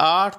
8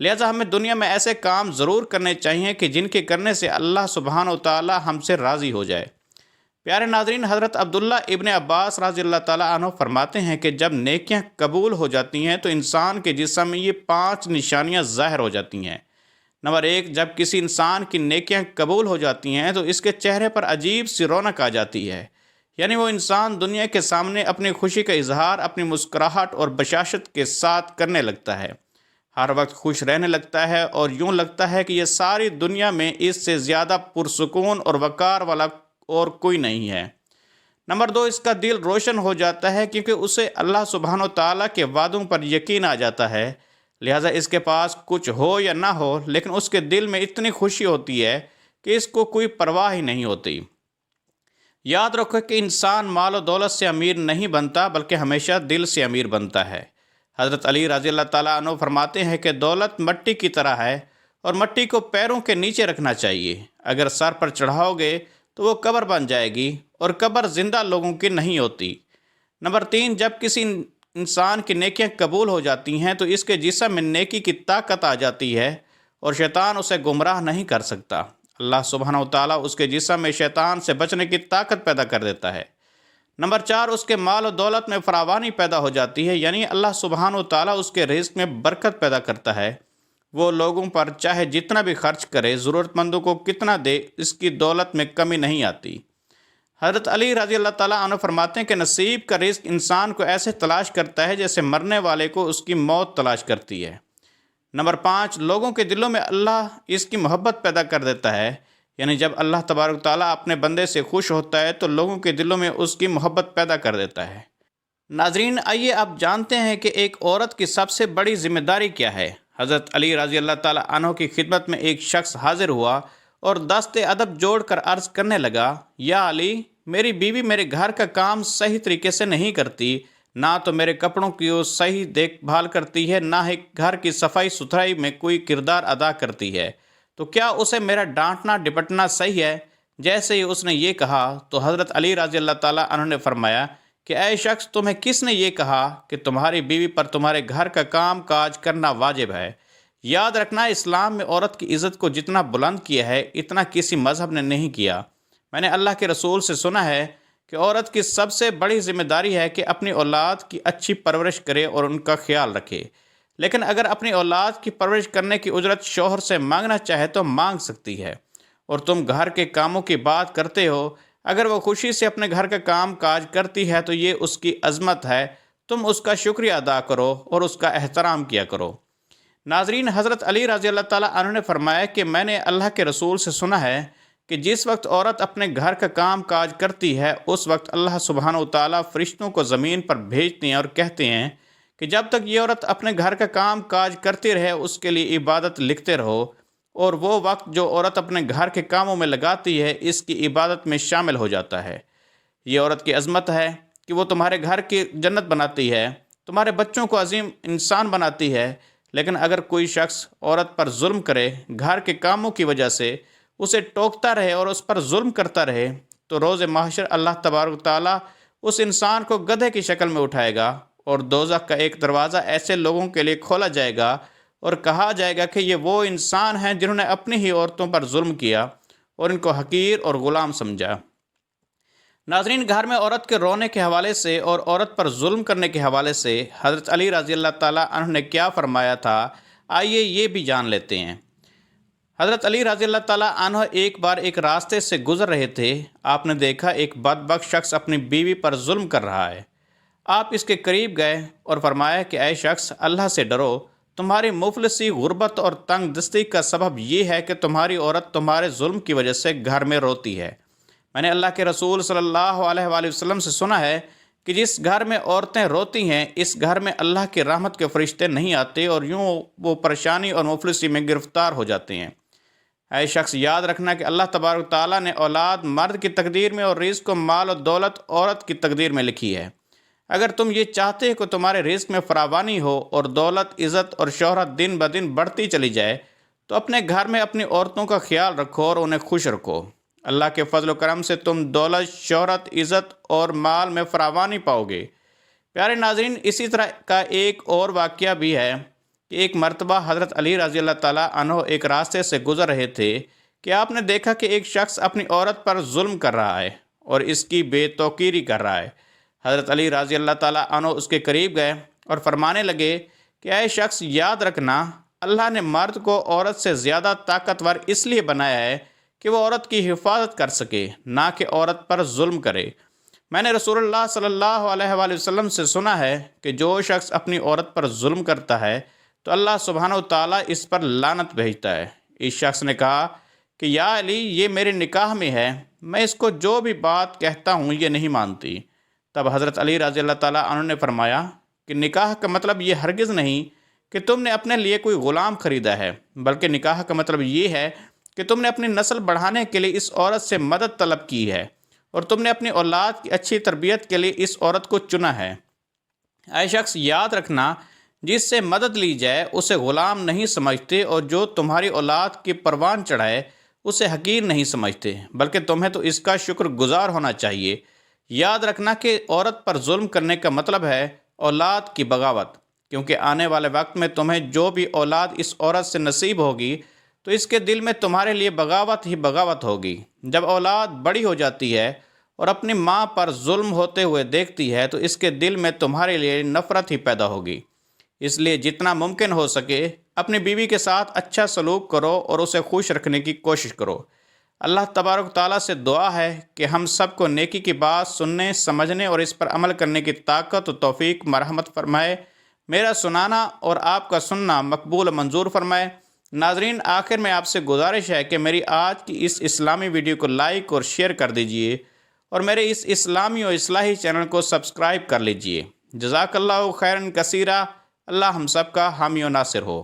لہٰذا ہمیں دنیا میں ایسے کام ضرور کرنے چاہیے کہ جن کے کرنے سے اللہ سبحانہ و تعالی ہم سے راضی ہو جائے۔ پیارے ناظرین، حضرت عبداللہ ابن عباس رضی اللہ تعالیٰ عنہ فرماتے ہیں کہ جب نیکیاں قبول ہو جاتی ہیں تو انسان کے جسم میں یہ 5 نشانیاں ظاہر ہو جاتی ہیں۔ نمبر 1، جب کسی انسان کی نیکیاں قبول ہو جاتی ہیں تو اس کے چہرے پر عجیب سی رونق آ جاتی ہے، یعنی وہ انسان دنیا کے سامنے اپنی خوشی کا اظہار اپنی مسکراہٹ اور بشاشت کے ساتھ کرنے لگتا ہے، ہر وقت خوش رہنے لگتا ہے اور یوں لگتا ہے کہ یہ ساری دنیا میں اس سے زیادہ پرسکون اور وقار والا اور کوئی نہیں ہے۔ نمبر 2، اس کا دل روشن ہو جاتا ہے کیونکہ اسے اللہ سبحانہ و تعالیٰ کے وعدوں پر یقین آ جاتا ہے، لہٰذا اس کے پاس کچھ ہو یا نہ ہو لیکن اس کے دل میں اتنی خوشی ہوتی ہے کہ اس کو کوئی پرواہ ہی نہیں ہوتی۔ یاد رکھو کہ انسان مال و دولت سے امیر نہیں بنتا بلکہ ہمیشہ دل سے امیر بنتا ہے۔ حضرت علی رضی اللہ تعالیٰ عنہ فرماتے ہیں کہ دولت مٹی کی طرح ہے اور مٹی کو پیروں کے نیچے رکھنا چاہیے، اگر سر پر چڑھاؤ گے تو وہ قبر بن جائے گی اور قبر زندہ لوگوں کی نہیں ہوتی۔ نمبر 3، جب کسی انسان کی نیکیاں قبول ہو جاتی ہیں تو اس کے جسم میں نیکی کی طاقت آ جاتی ہے اور شیطان اسے گمراہ نہیں کر سکتا۔ اللہ سبحانہ و تعالیٰ اس کے جسم میں شیطان سے بچنے کی طاقت پیدا کر دیتا ہے۔ نمبر 4، اس کے مال و دولت میں فراوانی پیدا ہو جاتی ہے، یعنی اللہ سبحانہ و تعالیٰ اس کے رزق میں برکت پیدا کرتا ہے۔ وہ لوگوں پر چاہے جتنا بھی خرچ کرے، ضرورت مندوں کو کتنا دے، اس کی دولت میں کمی نہیں آتی۔ حضرت علی رضی اللہ تعالیٰ عنہ فرماتے ہیں کہ نصیب کا رزق انسان کو ایسے تلاش کرتا ہے جیسے مرنے والے کو اس کی موت تلاش کرتی ہے۔ نمبر 5، لوگوں کے دلوں میں اللہ اس کی محبت پیدا کر دیتا ہے، یعنی جب اللہ تبارک و تعالیٰ اپنے بندے سے خوش ہوتا ہے تو لوگوں کے دلوں میں اس کی محبت پیدا کر دیتا ہے۔ ناظرین، آئیے آپ جانتے ہیں کہ ایک عورت کی سب سے بڑی ذمہ داری کیا ہے۔ حضرت علی رضی اللہ تعالیٰ عنہ کی خدمت میں ایک شخص حاضر ہوا اور دست ادب جوڑ کر عرض کرنے لگا، یا علی، میری بیوی میرے گھر کا کام صحیح طریقے سے نہیں کرتی، نہ تو میرے کپڑوں کی وہ صحیح دیکھ بھال کرتی ہے، نہ ہی گھر کی صفائی ستھرائی میں کوئی کردار ادا کرتی ہے، تو کیا اسے میرا ڈانٹنا ڈپٹنا صحیح ہے؟ جیسے ہی اس نے یہ کہا تو حضرت علی رضی اللہ تعالیٰ عنہ نے فرمایا کہ اے شخص، تمہیں کس نے یہ کہا کہ تمہاری بیوی پر تمہارے گھر کا کام کاج کرنا واجب ہے؟ یاد رکھنا، اسلام میں عورت کی عزت کو جتنا بلند کیا ہے اتنا کسی مذہب نے نہیں کیا۔ میں نے اللہ کے رسول سے سنا ہے کہ عورت کی سب سے بڑی ذمہ داری ہے کہ اپنی اولاد کی اچھی پرورش کرے اور ان کا خیال رکھے، لیکن اگر اپنی اولاد کی پرورش کرنے کی اجرت شوہر سے مانگنا چاہے تو مانگ سکتی ہے، اور تم گھر کے کاموں کی بات کرتے ہو، اگر وہ خوشی سے اپنے گھر کا کام کاج کرتی ہے تو یہ اس کی عظمت ہے، تم اس کا شکریہ ادا کرو اور اس کا احترام کیا کرو۔ ناظرین، حضرت علی رضی اللہ تعالیٰ عنہ نے فرمایا کہ میں نے اللہ کے رسول سے سنا ہے کہ جس وقت عورت اپنے گھر کا کام کاج کرتی ہے اس وقت اللہ سبحانہ و تعالیٰ فرشتوں کو زمین پر بھیجتے ہیں اور کہتے ہیں کہ جب تک یہ عورت اپنے گھر کا کام کاج کرتی رہے اس کے لیے عبادت لکھتے رہو، اور وہ وقت جو عورت اپنے گھر کے کاموں میں لگاتی ہے اس کی عبادت میں شامل ہو جاتا ہے۔ یہ عورت کی عظمت ہے کہ وہ تمہارے گھر کی جنت بناتی ہے، تمہارے بچوں کو عظیم انسان بناتی ہے، لیکن اگر کوئی شخص عورت پر ظلم کرے، گھر کے کاموں کی وجہ سے اسے ٹوکتا رہے اور اس پر ظلم کرتا رہے، تو روز محشر اللہ تبارک و تعالیٰ اس انسان کو گدھے کی شکل میں اٹھائے گا اور دوزخ کا ایک دروازہ ایسے لوگوں کے لیے کھولا جائے گا اور کہا جائے گا کہ یہ وہ انسان ہیں جنہوں نے اپنی ہی عورتوں پر ظلم کیا اور ان کو حقیر اور غلام سمجھا۔ ناظرین، گھر میں عورت کے رونے کے حوالے سے اور عورت پر ظلم کرنے کے حوالے سے حضرت علی رضی اللہ تعالیٰ عنہ نے کیا فرمایا تھا، آئیے یہ بھی جان لیتے ہیں۔ حضرت علی رضی اللہ تعالیٰ عنہ ایک بار ایک راستے سے گزر رہے تھے، آپ نے دیکھا ایک بدبخت شخص اپنی بیوی پر ظلم کر رہا ہے۔ آپ اس کے قریب گئے اور فرمایا کہ اے شخص، اللہ سے ڈرو، تمہاری مفلسی، غربت اور تنگ دستی کا سبب یہ ہے کہ تمہاری عورت تمہارے ظلم کی وجہ سے گھر میں روتی ہے۔ میں نے اللہ کے رسول صلی اللہ علیہ وآلہ وسلم سے سنا ہے کہ جس گھر میں عورتیں روتی ہیں اس گھر میں اللہ کی رحمت کے فرشتے نہیں آتے اور یوں وہ پریشانی اور مفلسی میں گرفتار ہو جاتے ہیں۔ اے شخص، یاد رکھنا کہ اللہ تبارک تعالیٰ نے اولاد مرد کی تقدیر میں اور رزق و مال و دولت عورت کی تقدیر میں لکھی ہے۔ اگر تم یہ چاہتے ہو کہ تمہارے رزق میں فراوانی ہو اور دولت، عزت اور شہرت دن بدن بڑھتی چلی جائے تو اپنے گھر میں اپنی عورتوں کا خیال رکھو اور انہیں خوش رکھو۔ اللہ کے فضل و کرم سے تم دولت، شہرت، عزت اور مال میں فراوانی پاؤ گے۔ پیارے ناظرین، اسی طرح کا ایک اور واقعہ بھی ہے کہ ایک مرتبہ حضرت علی رضی اللہ تعالیٰ عنہ ایک راستے سے گزر رہے تھے کہ آپ نے دیکھا کہ ایک شخص اپنی عورت پر ظلم کر رہا ہے اور اس کی بے توقیری کر رہا ہے۔ حضرت علی رضی اللہ تعالیٰ عنہ اس کے قریب گئے اور فرمانے لگے کہ اے شخص، یاد رکھنا، اللہ نے مرد کو عورت سے زیادہ طاقتور اس لیے بنایا ہے کہ وہ عورت کی حفاظت کر سکے، نہ کہ عورت پر ظلم کرے۔ میں نے رسول اللہ صلی اللہ علیہ وآلہ وسلم سے سنا ہے کہ جو شخص اپنی عورت پر ظلم کرتا ہے تو اللہ سبحانہ و تعالیٰ اس پر لعنت بھیجتا ہے۔ اس شخص نے کہا کہ یا علی، یہ میرے نکاح میں ہے، میں اس کو جو بھی بات کہتا ہوں یہ نہیں مانتی۔ تب حضرت علی رضی اللہ تعالیٰ عنہ نے فرمایا کہ نکاح کا مطلب یہ ہرگز نہیں کہ تم نے اپنے لیے کوئی غلام خریدا ہے، بلکہ نکاح کا مطلب یہ ہے کہ تم نے اپنی نسل بڑھانے کے لیے اس عورت سے مدد طلب کی ہے اور تم نے اپنی اولاد کی اچھی تربیت کے لیے اس عورت کو چنا ہے۔ اے شخص، یاد رکھنا، جس سے مدد لی جائے اسے غلام نہیں سمجھتے، اور جو تمہاری اولاد کی پروان چڑھائے اسے حقیر نہیں سمجھتے، بلکہ تمہیں تو اس کا شکر گزار ہونا چاہیے۔ یاد رکھنا کہ عورت پر ظلم کرنے کا مطلب ہے اولاد کی بغاوت، کیونکہ آنے والے وقت میں تمہیں جو بھی اولاد اس عورت سے نصیب ہوگی تو اس کے دل میں تمہارے لیے بغاوت ہی بغاوت ہوگی۔ جب اولاد بڑی ہو جاتی ہے اور اپنی ماں پر ظلم ہوتے ہوئے دیکھتی ہے تو اس کے دل میں تمہارے لیے نفرت ہی پیدا ہوگی۔ اس لیے جتنا ممکن ہو سکے اپنی بیوی کے ساتھ اچھا سلوک کرو اور اسے خوش رکھنے کی کوشش کرو۔ اللہ تبارک تعالیٰ سے دعا ہے کہ ہم سب کو نیکی کی بات سننے، سمجھنے اور اس پر عمل کرنے کی طاقت و توفیق مرحمت فرمائے۔ میرا سنانا اور آپ کا سننا مقبول و منظور فرمائے۔ ناظرین، آخر میں آپ سے گزارش ہے کہ میری آج کی اس اسلامی ویڈیو کو لائک اور شیئر کر دیجئے اور میرے اس اسلامی و اصلاحی چینل کو سبسکرائب کر لیجئے۔ جزاک اللہ خیرن کثیرہ۔ اللہ ہم سب کا حامی و ناصر ہو۔